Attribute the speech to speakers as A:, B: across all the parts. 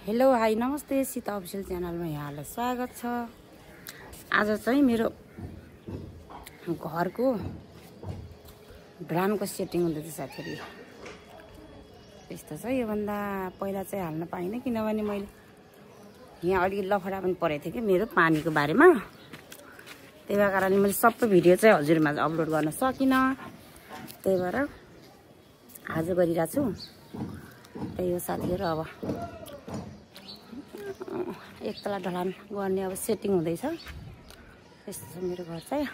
A: Hello hi नमस्ते Sita official च्यानलमा यहाँलाई स्वागत छ। आज चाहिँ मेरो घरको ड्रामको सेटिङ हुँदैछ साथीहरु। यस्तो छ, योभन्दा पहिला चाहिँ हाल्न पाइनँ किनभने मैले यहाँ अलि लफडा पनि परेको थियो कि मेरो पानीको बारेमा। त्यही भएर कारणले मैले सबै भिडियो चाहिँ हजुरमाझ अपलोड गर्न सकिनँ। त्यही भएर आज गरिरहेको छु। त्यही हो साथीहरु, अब एक तला ढलान गर्ने अब सेटिङ हुँदैछ। यस्तो छ मेरो घर चाहिँ।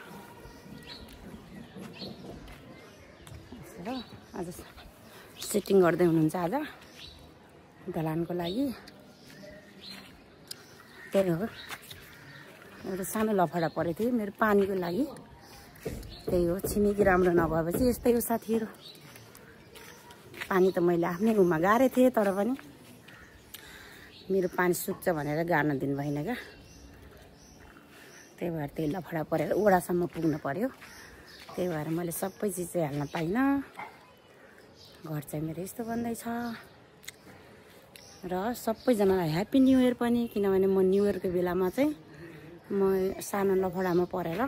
A: आज सेटिङ गर्दै हुनुहुन्छ आज ढलानको लागि। त्यही हो, एउटा सानो लफडा परेको थियो मेरो पानीको लागि। त्यही हो, छिमेकी राम्रो नभएपछि यस्तै हो साथीहरु। पानी त मैले आफ्नै रुममा गारेको थिएँ, तर पनि मेरो पानी सुक्छ भनेर गार्न दिनु भएन क्या। त्यही भएर त्यही लफडा परेर ओडासम्म पुग्नु पर्यो। त्यही भएर मैले सबै चिज चाहिँ हाल्न पाइनँ। घर चाहिँ मेरो यस्तो बन्दैछ र सबैजनालाई ह्याप्पी न्यू इयर पनि, किनभने म न्यू इयरको बेलामा चाहिँ म सानो लफडामा परेर,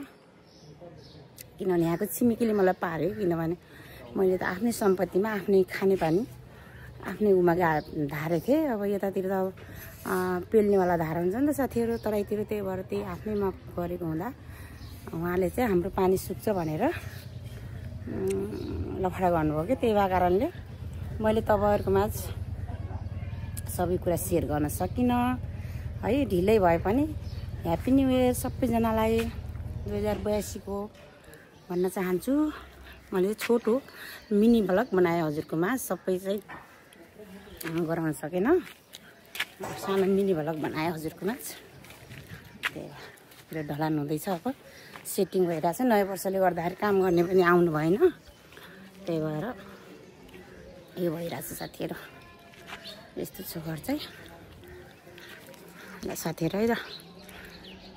A: किनभने यहाँको छिमेकीले मलाई पार्यो। किनभने मैले त आफ्नै सम्पत्तिमा आफ्नै खानेपानी आफ्नै उमा धारेको थिएँ। अब यतातिर त पेल्नेवाला धारा हुन्छ नि त साथीहरु, तराईतिर। त्यही भएर त्यही आफ्नैमा गरेको हुँदा उहाँले चाहिँ हाम्रो पानी सुक्छ भनेर लफडा गर्नुभयो कि। त्यही भएर कारणले मैले तपाईँहरूको माझ सबै कुरा सेयर गर्न सकिनँ है। ढिलै भए पनि ह्याप्पी न्यू इयर सबैजनालाई 2082 को भन्न चाहन्छु। मैले छोटो मिनी ब्लग बनाएँ हजुरको माझ, सबै चाहिँ गराउन सकेन। सानो मिनी ब्लग बनाएँ हजुरको माझ। त्यही ढलान हुँदैछ, अब सेटिङ भइरहेछ। नयाँ वर्षले गर्दाखेरि काम गर्ने पनि आउनु भएन। त्यही भएर यो भइरहेछ साथीहरु। यस्तो छ घर चाहिँ साथीहरु है। र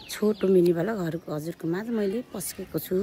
A: छोटो मिनी ब्लग हजुरको माझ मैले पस्केको छु।